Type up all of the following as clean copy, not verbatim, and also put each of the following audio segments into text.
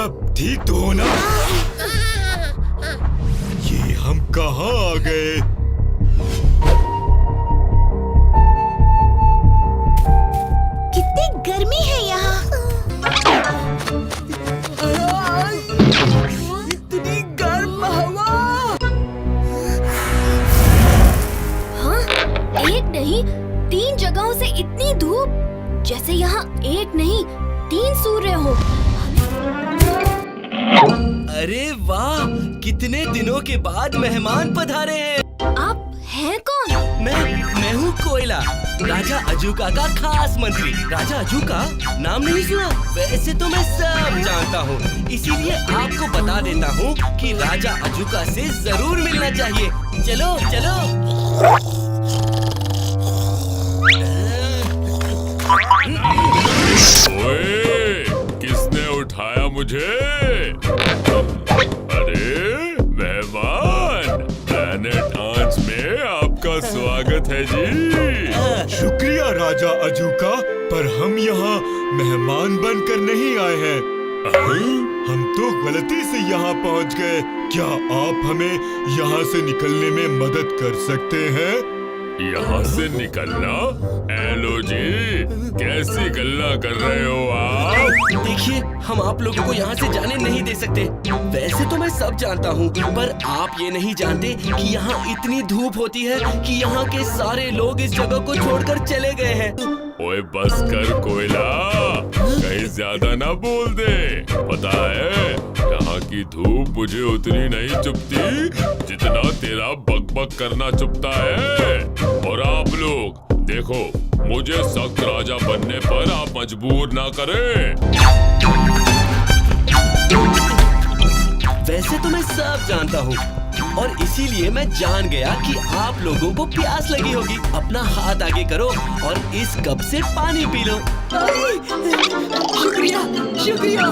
सब ठीक तो हो ना? ये हम कहाँ आ गए? कितनी गर्मी है यहाँ। इतनी गर्म हवा। हाँ, एक नहीं 3 जगहों से इतनी धूप, जैसे यहाँ एक नहीं 3 सूर्य हो। अरे वाह, कितने दिनों के बाद मेहमान पधारे हैं। आप हैं कौन? मैं हूँ कोयला, राजा अजूका का खास मंत्री। राजा अजूका नाम नहीं सुना? वैसे तो मैं सब जानता हूँ, इसीलिए आपको बता देता हूँ कि राजा अजूका से जरूर मिलना चाहिए। चलो चलो। ओए, किसने उठाया मुझे? अरे मेहमान, प्लैनेट आंच में आपका स्वागत है जी। शुक्रिया राजा अजूका, पर हम यहाँ मेहमान बनकर नहीं आए हैं। हम तो गलती से यहाँ पहुँच गए। क्या आप हमें यहाँ से निकलने में मदद कर सकते हैं? यहाँ से निकलना? एलो जी, कैसी गल्ला कर रहे हो आप? देखिए, हम आप लोगों को यहाँ से जाने नहीं दे सकते। वैसे तो मैं सब जानता हूँ, पर आप ये नहीं जानते कि यहाँ इतनी धूप होती है कि यहाँ के सारे लोग इस जगह को छोड़कर चले गए हैं। ओए बस कर कोयला, कहीं ज्यादा ना बोल दे। पता है, यहाँ की धूप मुझे उतनी नहीं चुभती जितना तेरा बकबक करना चुभता है। और आप लोग देखो, मुझे सख्त राजा बनने पर आप मजबूर ना करें। वैसे तो मैं सब जानता हूँ, और इसीलिए मैं जान गया कि आप लोगों को प्यास लगी होगी। अपना हाथ आगे करो और इस कप से पानी पी लो। शुक्रिया, शुक्रिया।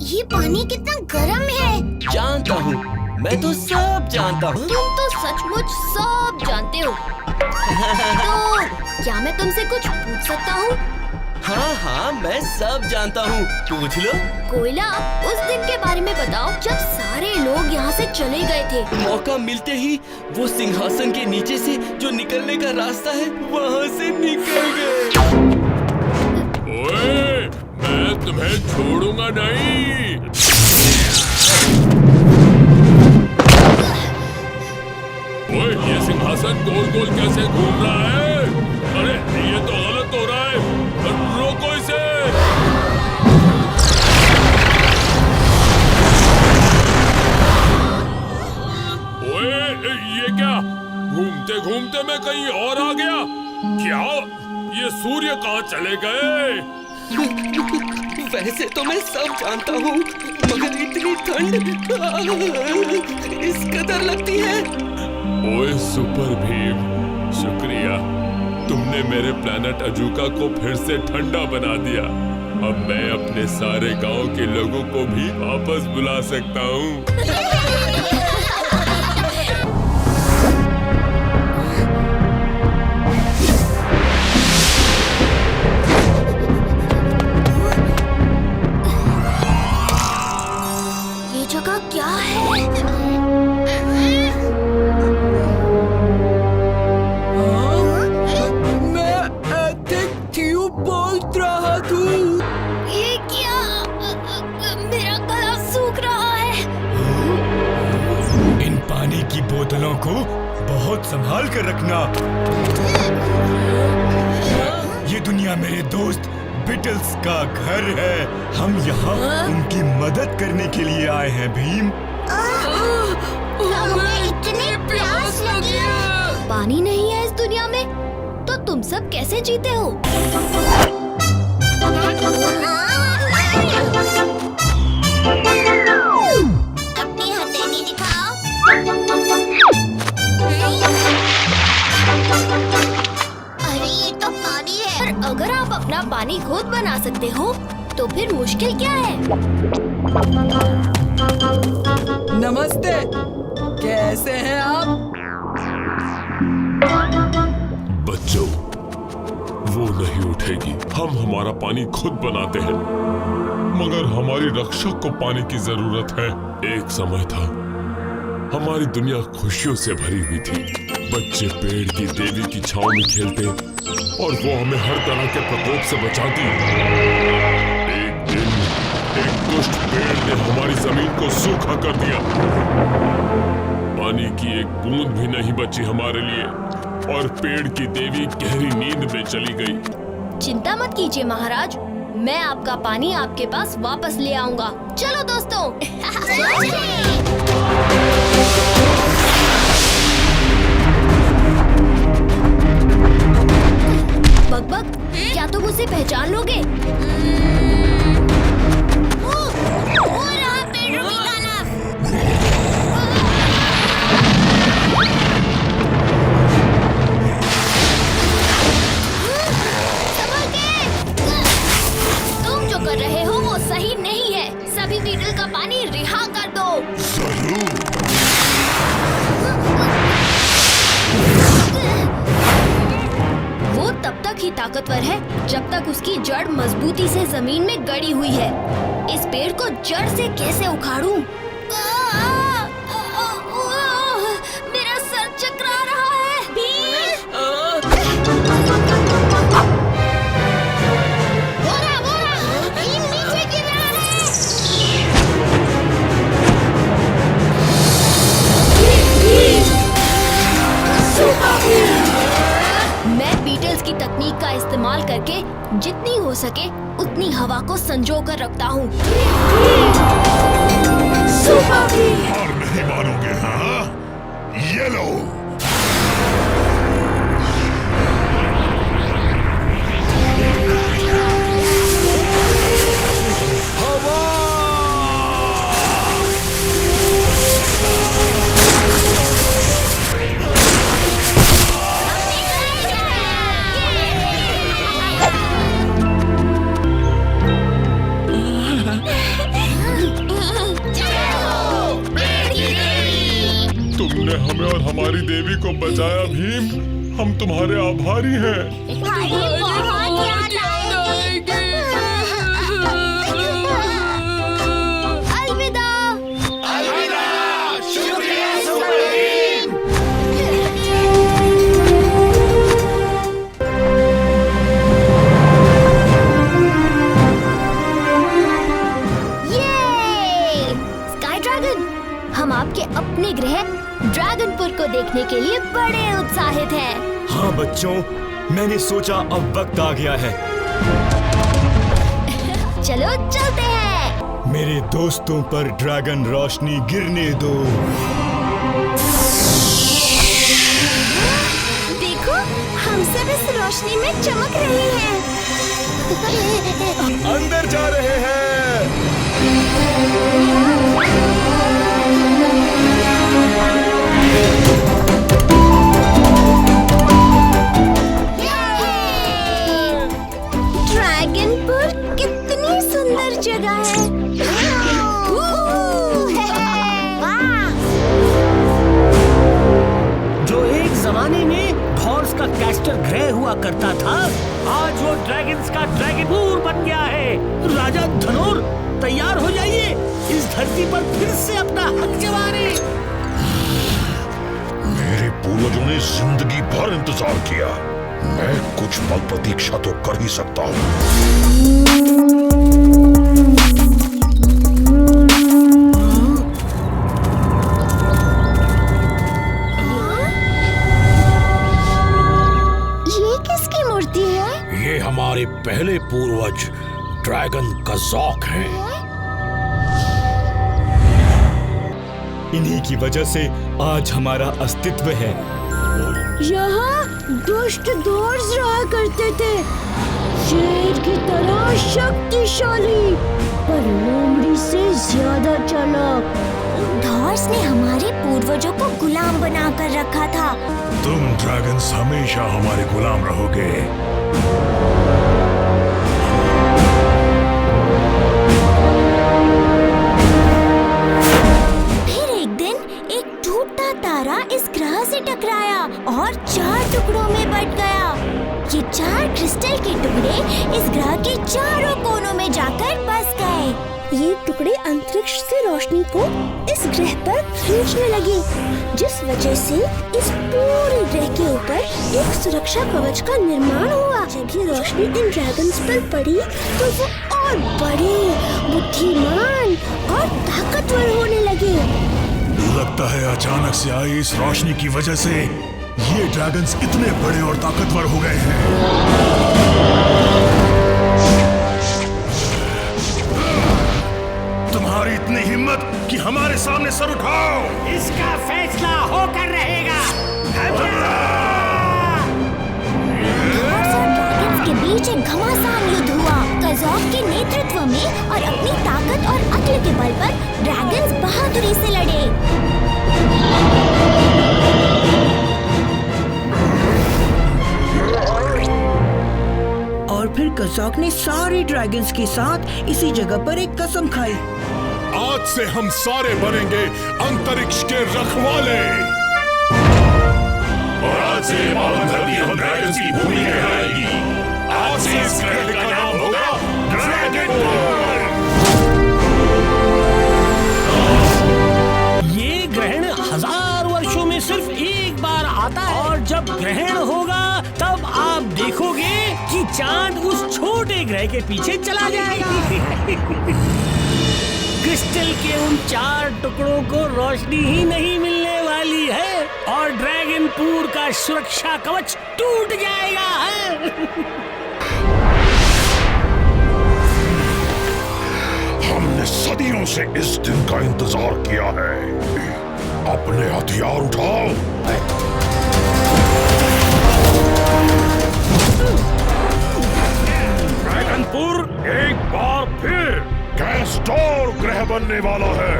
ये पानी कितना गर्म है। जानता हूँ, मैं तो सब जानता हूँ। तुम तो सचमुच सब जानते हो। तो क्या मैं तुमसे कुछ पूछ सकता हूँ? हाँ हाँ, मैं सब जानता हूँ, पूछ लो। कोयला, उस दिन के बारे में बताओ जब सारे लोग यहाँ से चले गए थे। मौका मिलते ही वो सिंहासन के नीचे से जो निकलने का रास्ता है, वहाँ से निकल गए। ओए, मैं तुम्हें छोड़ूंगा नहीं। ओए, ये सिंहासन गोल गोल कैसे घूम रहा है? अरे ये तो गलत हो रहा है। रोको इसे। ओए, ये क्या? घूमते घूमते मैं कहीं और आ गया। क्या ये सूर्य कहाँ चले गए? वैसे तो मैं सब जानता हूँ, मगर इतनी ठंड इस कदर लगती है। ओए सुपर भीम, शुक्रिया, तुमने मेरे प्लैनेट अजूका को फिर से ठंडा बना दिया। अब मैं अपने सारे गांव के लोगों को भी वापस बुला सकता हूँ। ये जगह क्या है? ये क्या? मेरा गला सूख रहा है। इन पानी की बोतलों को बहुत संभाल कर रखना। ये दुनिया मेरे दोस्त बिटल्स का घर है। हम यहाँ उनकी मदद करने के लिए आए हैं भीम। हमें इतनी प्यास लगी है। पानी नहीं है इस दुनिया में, तो तुम सब कैसे जीते हो? अपनी हथेली दिखाओ। अरे ये तो पानी है। पर अगर आप अपना पानी खुद बना सकते हो, तो फिर मुश्किल क्या है? नमस्ते, कैसे हैं आप? बच्चों, वो नहीं उठेगी। हम हमारा पानी खुद बनाते हैं, मगर हमारी रक्षक को पानी की जरूरत है। एक समय था हमारी दुनिया खुशियों से भरी हुई थी। बच्चे पेड़ की देवी की छांव में खेलते और वो हमें हर तरह के प्रकोप से बचाती। एक दिन एक दुष्ट पेड़ ने हमारी जमीन को सूखा कर दिया। पानी की एक बूंद भी नहीं बची हमारे लिए और पेड़ की देवी गहरी नींद में चली गई। चिंता मत कीजिए महाराज, मैं आपका पानी आपके पास वापस ले आऊंगा। चलो दोस्तों। बक-बक, क्या तुम उसे पहचान लोगे? वो रहा पेड़ रूपी दानव। संभल के। तुम जो कर रहे हो वो सही नहीं है। सभी बीटल का पानी रिहा कर दो। वो तब तक ही ताकतवर है जब तक उसकी जड़ मजबूती से जमीन में गड़ी हुई है। इस पेड़ को जड़ से कैसे उखाड़ूं? मेरा सर चकरा रहा है। भीम नीचे गिर रहा है। मैं बीटल्स की तकनीक का इस्तेमाल करके जितनी हो सके उतनी हवा को संजो कर रखता हूँ। हार नहीं मानोगे, हाँ? ये लो। तुमने हमें और हमारी देवी को बचाया भीम, हम तुम्हारे आभारी हैं। अलविदा। ये स्काई ड्रैगन, हम आपके अपने ग्रह ड्रैगनपुर को देखने के लिए बड़े उत्साहित हैं। हाँ बच्चों, मैंने सोचा अब वक्त आ गया है। चलो चलते हैं। मेरे दोस्तों पर ड्रैगन रोशनी गिरने दो। देखो, हम सब इस रोशनी में चमक रहे हैं। अंदर जा रहे हैं। ड्रैगनपुर कितनी सुंदर जगह है। जो एक जमाने में धॉर्स का कैस्टर ग्रह हुआ करता था, आज वो ड्रैगन्स का ड्रैगनपुर बन गया है। राजा धनुर, तैयार हो जाइए, इस धरती पर फिर से अपना हक जमाने। मेरे पूर्वजों ने जिंदगी भर इंतजार किया, मैं कुछ पल प्रतीक्षा तो कर ही सकता हूँ। ये किसकी मूर्ति है? ये हमारे पहले पूर्वज ड्रैगन कज़ॉक हैं। इन्हीं की वजह से आज हमारा अस्तित्व है। यहाँ दुष्ट धॉर्स रहा करते थे, शेर की तरह शक्तिशाली पर लोमड़ी से ज्यादा चालाक। धॉर्स ने हमारे पूर्वजों को गुलाम बनाकर रखा था। तुम ड्रैगन्स हमेशा हमारे गुलाम रहोगे। फिर एक दिन एक टूटा तारा इस ग्रह से टकराया और 4 टुकड़ों में बट गया। ये 4 क्रिस्टल क्रिस्टल के टुकड़े इस ग्रह के चारों कोनों में जाकर बस गए। ये टुकड़े अंतरिक्ष से रोशनी को इस ग्रह पर खींचने लगे, जिस वजह से इस पूरे ग्रह के ऊपर एक सुरक्षा कवच का निर्माण हुआ। जब ये रोशनी इन ड्रैगन्स पर पड़ी तो वो और बड़े, बुद्धिमान और ताकतवर होने लगे। लगता है अचानक से आई इस रोशनी की वजह से ये ड्रैगन्स इतने बड़े और ताकतवर हो गए हैं। तुम्हारी इतनी हिम्मत कि हमारे सामने सर उठाओ। इसका फैसला होकर रहेगा। धौर्स और ड्रैगन्स के बीच एक घमासान युद्ध हुआ। कज़ॉफ के नेतृत्व में और अपनी ताकत और अक्ल के बल पर ड्रैगन्स बहादुरी से लड़े। और फिर कज़ॉफ ने सारे ड्रैगन्स के साथ इसी जगह पर एक कसम खाई। आज से हम सारे बनेंगे अंतरिक्ष के रखवाले। और आज से पावन धरती हम ड्रैगन्स की भूमि कहलाएगी। आज से इस ग्रह का नाम होगा ड्रैगनपुर। ये ग्रहण 1000 वर्षों में सिर्फ एक बार आता है, और जब ग्रहण होगा तब आप देखोगे कि चांद उस छोटे ग्रह के पीछे चला जाएगा। क्रिस्टल के उन 4 टुकड़ों को रोशनी ही नहीं मिलने वाली है और ड्रैगनपुर का सुरक्षा कवच टूट जाएगा। हमने सदियों से इस दिन का इंतजार किया है। अपने हथियार उठाओ। ड्रैगनपुर एक बार फिर कैस्टोर ग्रह बनने वाला है।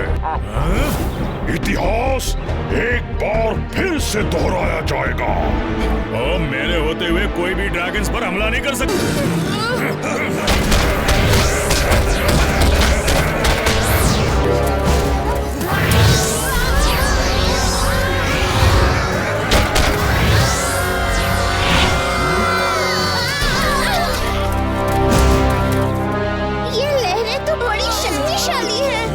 इतिहास एक बार फिर से दोहराया जाएगा। और मेरे होते हुए कोई भी ड्रैगन्स पर हमला नहीं कर सकता। ये लहरें तो बड़ी शक्तिशाली हैं।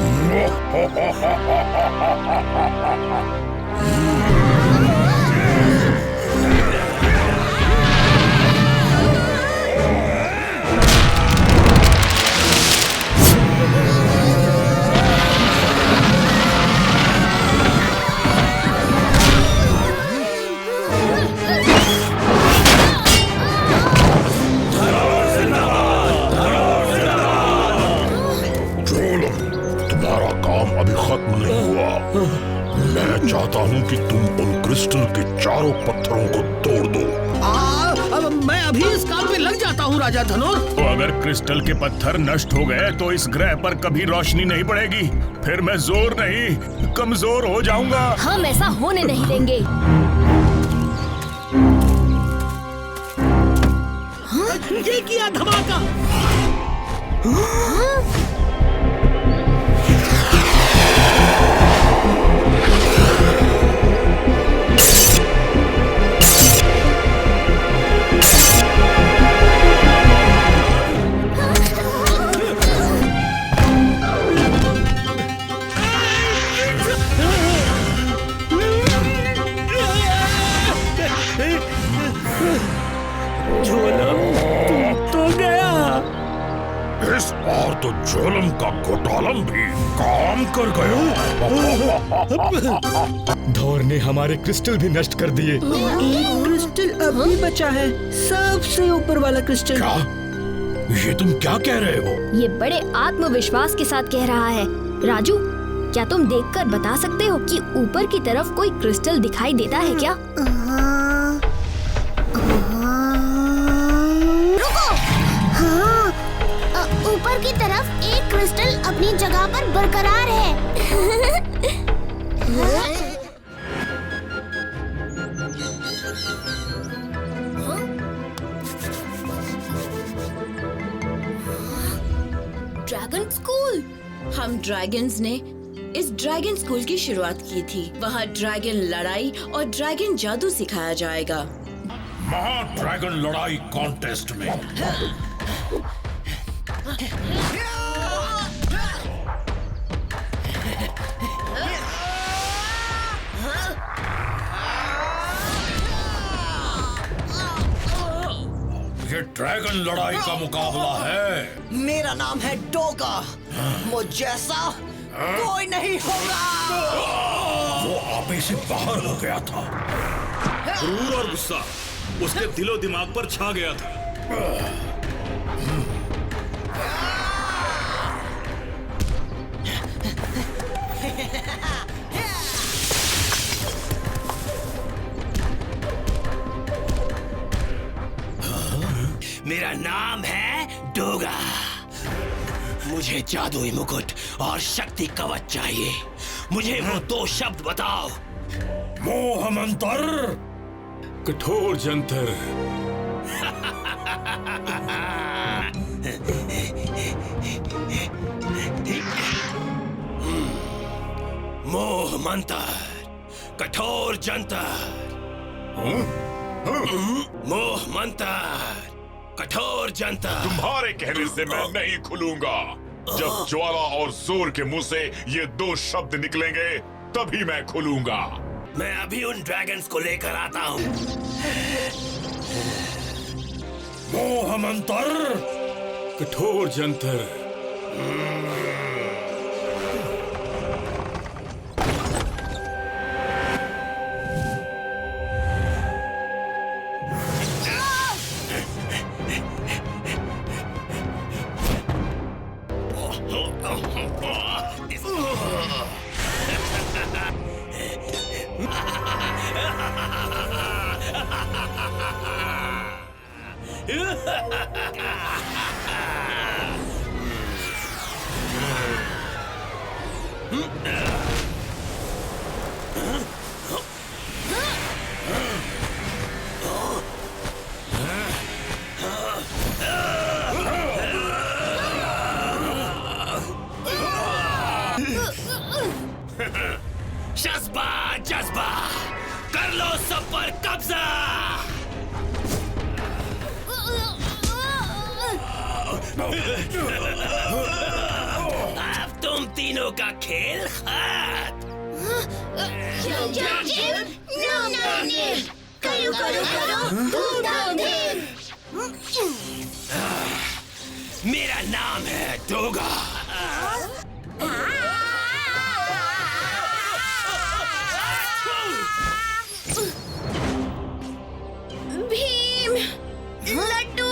तुम्हारा काम अभी खत्म नहीं हुआ। मैं चाहता हूँ कि तुम उन क्रिस्टल के चारों पत्थरों को तोड़ दो। मैं अभी इस काम पे लग जाता हूँ राजा धनोर। तो अगर क्रिस्टल के पत्थर नष्ट हो गए तो इस ग्रह पर कभी रोशनी नहीं पड़ेगी। फिर मैं जोर नहीं, कमजोर हो जाऊंगा। हम ऐसा होने नहीं देंगे। ये किया धमाका। इस बार तो झोलम का घोटालम भी काम कर गए। धौर ने हमारे क्रिस्टल भी नष्ट कर दिए। एक क्रिस्टल अब भी बचा है, सबसे ऊपर वाला क्रिस्टल। क्या? ये तुम क्या कह रहे हो? ये बड़े आत्मविश्वास के साथ कह रहा है। राजू, क्या तुम देखकर बता सकते हो कि ऊपर की तरफ कोई क्रिस्टल दिखाई देता है क्या? रुको! हाँ, ऊपर की तरफ एक क्रिस्टल अपनी जगह पर बरकरार है। Dragon school. हम ड्रैगन्स ने इस ड्रैगन स्कूल की शुरुआत की थी। वहाँ ड्रैगन लड़ाई और ड्रैगन जादू सिखाया जाएगा। महा ड्रैगन लड़ाई कॉन्टेस्ट में। ये ड्रैगन लड़ाई का मुकाबला है। मेरा नाम है डोगा। मुझ जैसा कोई नहीं होगा। वो आपे से बाहर हो गया था। क्रूर और गुस्सा उसके दिलो दिमाग पर छा गया था। मेरा नाम है डोगा। मुझे जादुई मुकुट और शक्ति कवच चाहिए। मुझे वो 2 शब्द बताओ। मोह मंत्र, कठोर जंतर। मोह मंत्र, कठोर जंतर। मोह मंत्र, कठोर जंतर। तुम्हारे कहने से मैं नहीं खुलूंगा। जब ज्वाला और जोर के मुंह से ये 2 शब्द निकलेंगे तभी मैं खुलूंगा। मैं अभी उन ड्रैगन्स को लेकर आता हूँ। मोह मंत्र, कठोर जंतर। जज्बा जज्बा, कर लो सब पर कब्जा। अब तुम तीनों का खेल खत्म। करो करो करो, धूमधाम धीम। मेरा नाम है डोगा। भीम, लड्डू।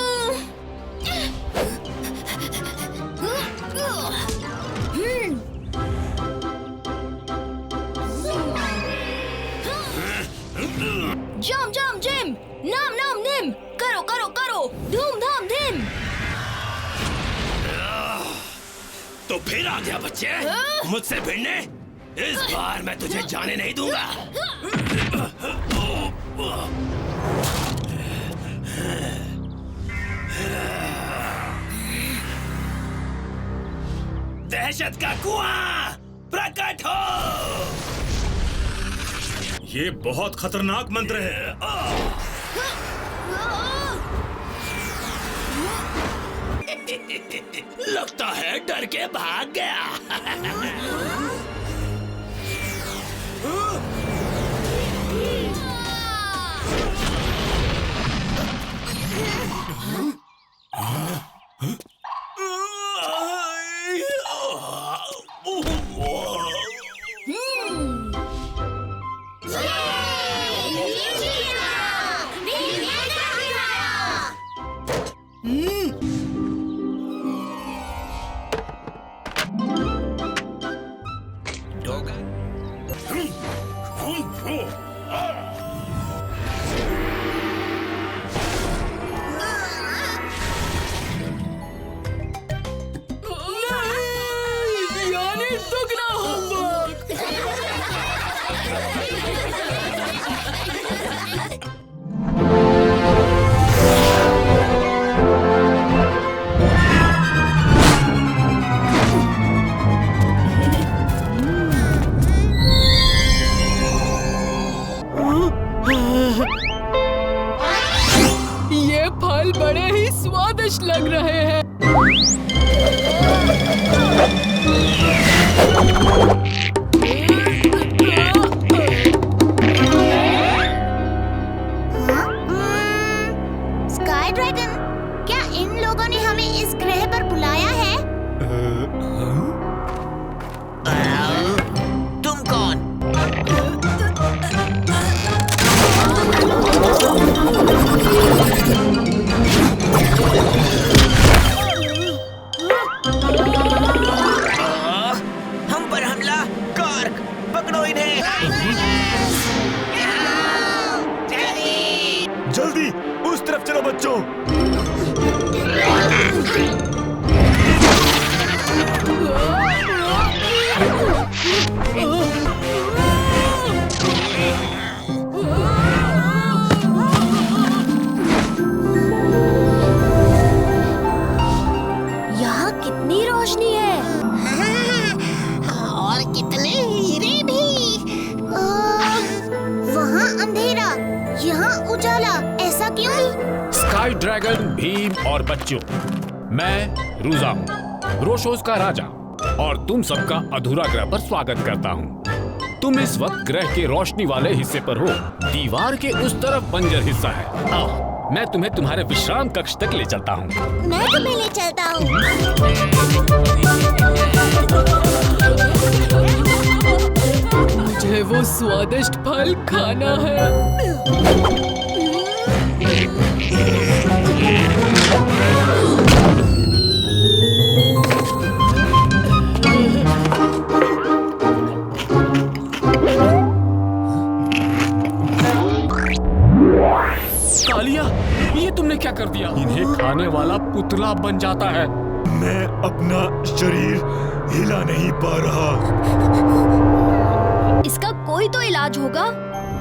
जम जम जिम, नाम नाम निम। करो करो करो, धूमधाम धीम। तो फिर आ गया बच्चे, मुझसे भिड़ने। इस बार मैं तुझे जाने नहीं दूंगा। दहशत का कुआं प्रकट हो। ये बहुत खतरनाक मंत्र है। लगता है डर के भाग गया। फल बड़े ही स्वादिष्ट लग रहे हैं। स्काई ड्रैगन, क्या इन लोगों ने हमें इस ग्रह पर बुलाया है? तुम कौन? हम पर हमला! कार्क, पकड़ो इन्हें! जल्दी उस तरफ चलो बच्चों। यहाँ कितनी रोशनी है और कितने हीरे भी। वहाँ अंधेरा, यहाँ उजाला, ऐसा क्यों? स्काई ड्रैगन, भीम और बच्चों, मैं रूजा हूँ, रोशोस का राजा, और तुम सबका अधूरा ग्रह पर स्वागत करता हूँ। तुम इस वक्त ग्रह के रोशनी वाले हिस्से पर हो। दीवार के उस तरफ बंजर हिस्सा है। आओ, मैं तुम्हें तुम्हारे विश्राम कक्ष तक ले चलता हूँ। मैं तुम्हें ले चलता हूँ। मुझे वो स्वादिष्ट फल खाना है। कालिया, ये तुमने क्या कर दिया? इन्हें खाने वाला पुतला बन जाता है। मैं अपना शरीर हिला नहीं पा रहा। इसका कोई तो इलाज होगा।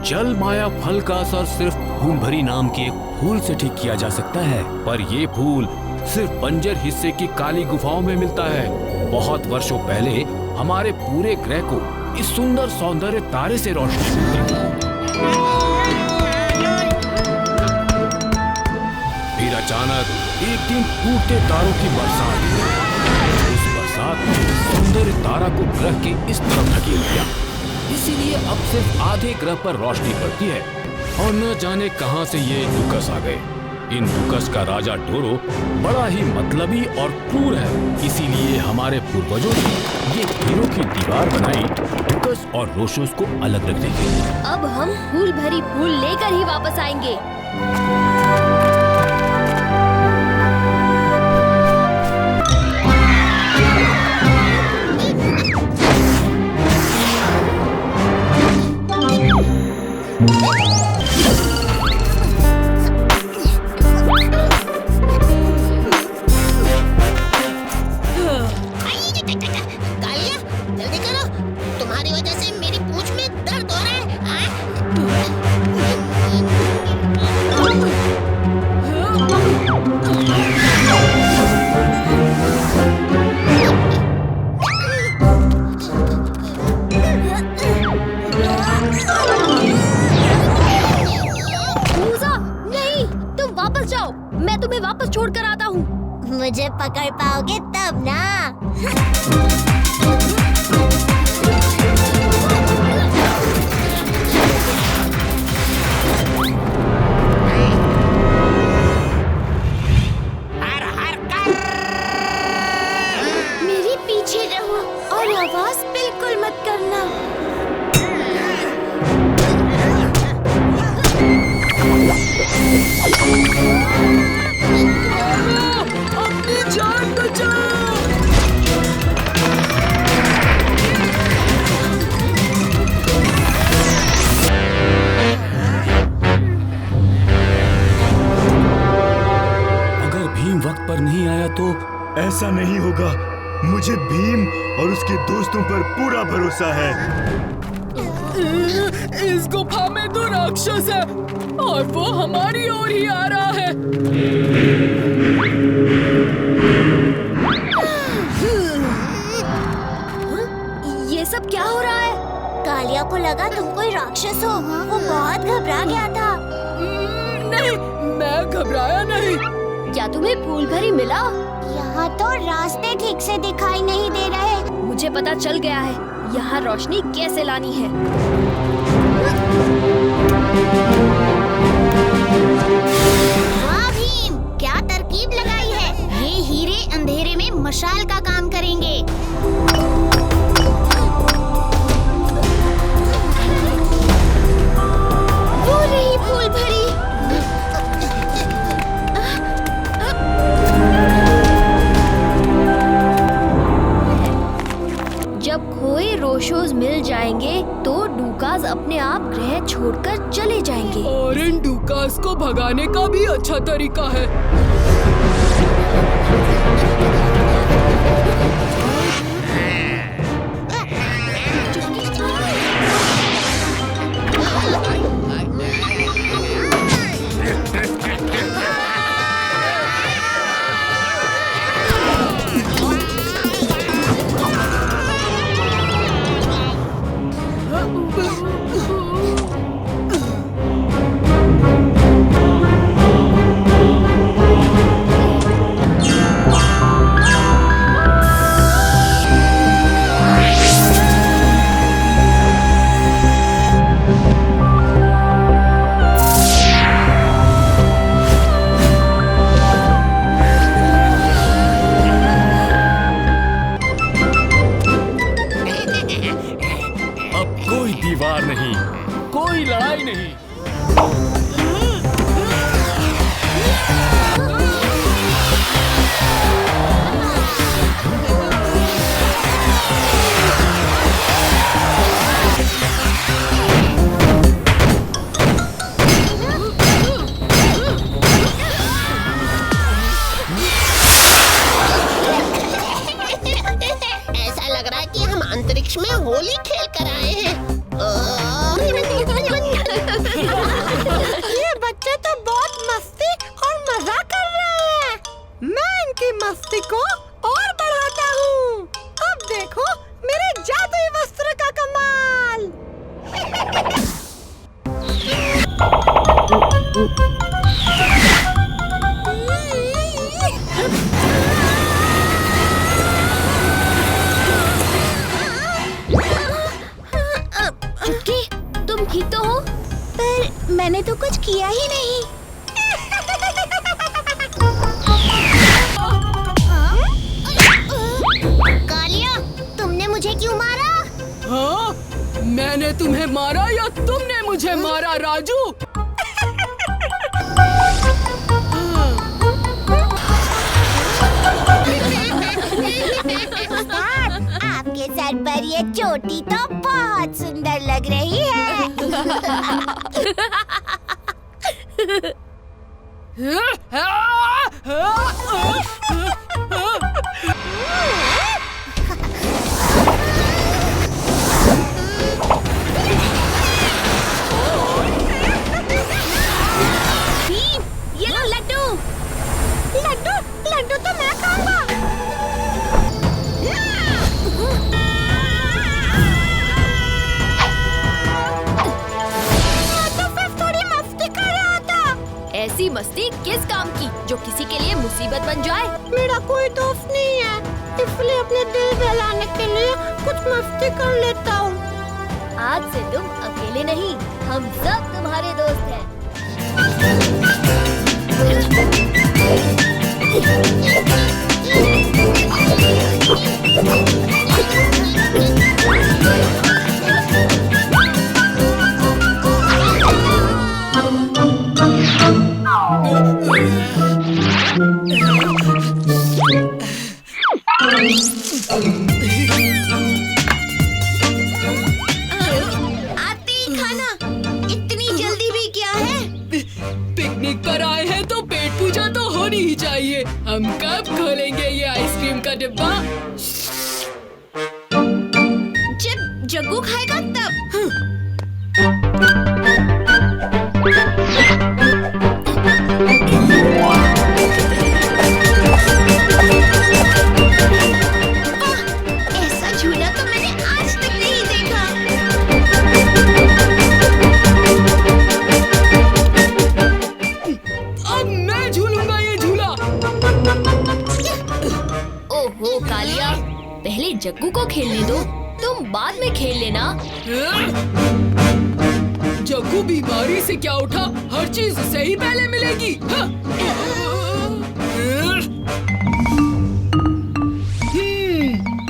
जल माया फल का असर सिर्फ फूल भरी नाम के एक फूल से ठीक किया जा सकता है, पर ये फूल सिर्फ बंजर हिस्से की काली गुफाओं में मिलता है। बहुत वर्षों पहले हमारे पूरे ग्रह को इस सुंदर सौंदर्य तारे से रोशनी मिलती थी। फिर अचानक एक दिन टूटते तारों की बरसात हुई। उस बरसात ने सौंदर्य तारा को ग्रह के इस तरफ धकेल दिया। इसीलिए अब सिर्फ आधे ग्रह पर रोशनी पड़ती है, और न जाने कहां से ये डुकस आ गए। इन डुकस का राजा डोरो बड़ा ही मतलबी और क्रूर है, इसीलिए हमारे पूर्वजों ने ये हीरो की दीवार बनाई डुकस और रोशोस को अलग रखने के लिए। अब हम फूल भरी फूल लेकर ही वापस आएंगे। मुझे पकड़ पाओगे तब ना। मेरे पीछे रहो और आवाज बिल्कुल मत करना। जान बचाओ। अगर भीम वक्त पर नहीं आया तो? ऐसा नहीं होगा। मुझे भीम और उसके दोस्तों पर पूरा भरोसा है। इस गुफा में तो राक्षस है और वो हमारी ओर ही आ रहा है। ये सब क्या हो रहा है? कालिया को लगा तुम कोई राक्षस हो। वो बहुत घबरा गया था। नहीं, मैं घबराया नहीं। क्या तुम्हें फूल भरी मिला? यहाँ तो रास्ते ठीक से दिखाई नहीं दे रहे। मुझे पता चल गया है यहाँ रोशनी कैसे लानी है। वाह भीम, क्या तरकीब लगाई है। ये हीरे अंधेरे में मशाल का काम करेंगे। वो रही फूल भरी। जब खोए रोशोज मिल जाएंगे तो डूकास अपने आप ग्रह छोड़कर चले जाएंगे। और इन डूकास को भगाने का भी अच्छा तरीका है। दीवार नहीं, कोई लड़ाई नहीं। ऐसा लग रहा है कि हम अंतरिक्ष में होली खेल कर आए हैं। ये बच्चे तो बहुत मस्ती और मजा कर रहे हैं। मैं इनकी मस्ती को और बढ़ाता हूँ। अब देखो मेरे जादुई वस्त्र का कमाल। चुटकी, तुम ठीक तो हो? पर मैंने तो कुछ किया ही नहीं। कालिया, तुमने मुझे क्यों मारा? हाँ? मैंने तुम्हें मारा या तुमने मुझे मारा राजू? आपके सर पर ये चोटी तो बहुत सुंदर लग रही है। ये लो लड्डू। लड्डू लड्डू तो मैं खाऊंगा। ऐसी मस्ती किस काम की जो किसी के लिए मुसीबत बन जाए? मेरा कोई दोस्त नहीं है, इसलिए अपने दिल बहलाने के लिए कुछ मस्ती कर लेता हूँ। आज से तुम अकेले नहीं, हम सब तुम्हारे दोस्त हैं। आती खाना, इतनी जल्दी भी क्या है? पिकनिक पर आए हैं तो पेट पूजा तो होनी ही चाहिए। हम कब खोलेंगे ये आइसक्रीम का डिब्बा? जब जग्गू खाएगा तब। ऐसा झूला तो मैंने आज तक नहीं देखा। अब मैं झूलूंगा ये झूला। ओहो कालिया, पहले जग्गू को खेलने दो, तुम बाद में खेल लेना। जग्गू बीमारी से क्या उठा, हर चीज उसे ही पहले मिलेगी।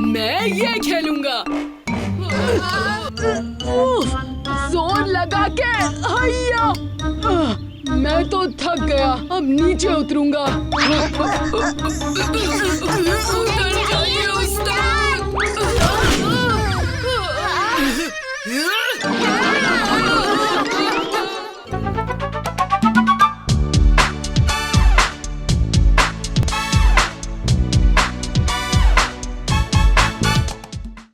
मैं ये खेलूंगा। जोर लगा के हैया। मैं तो थक गया, अब नीचे उतरूंगा।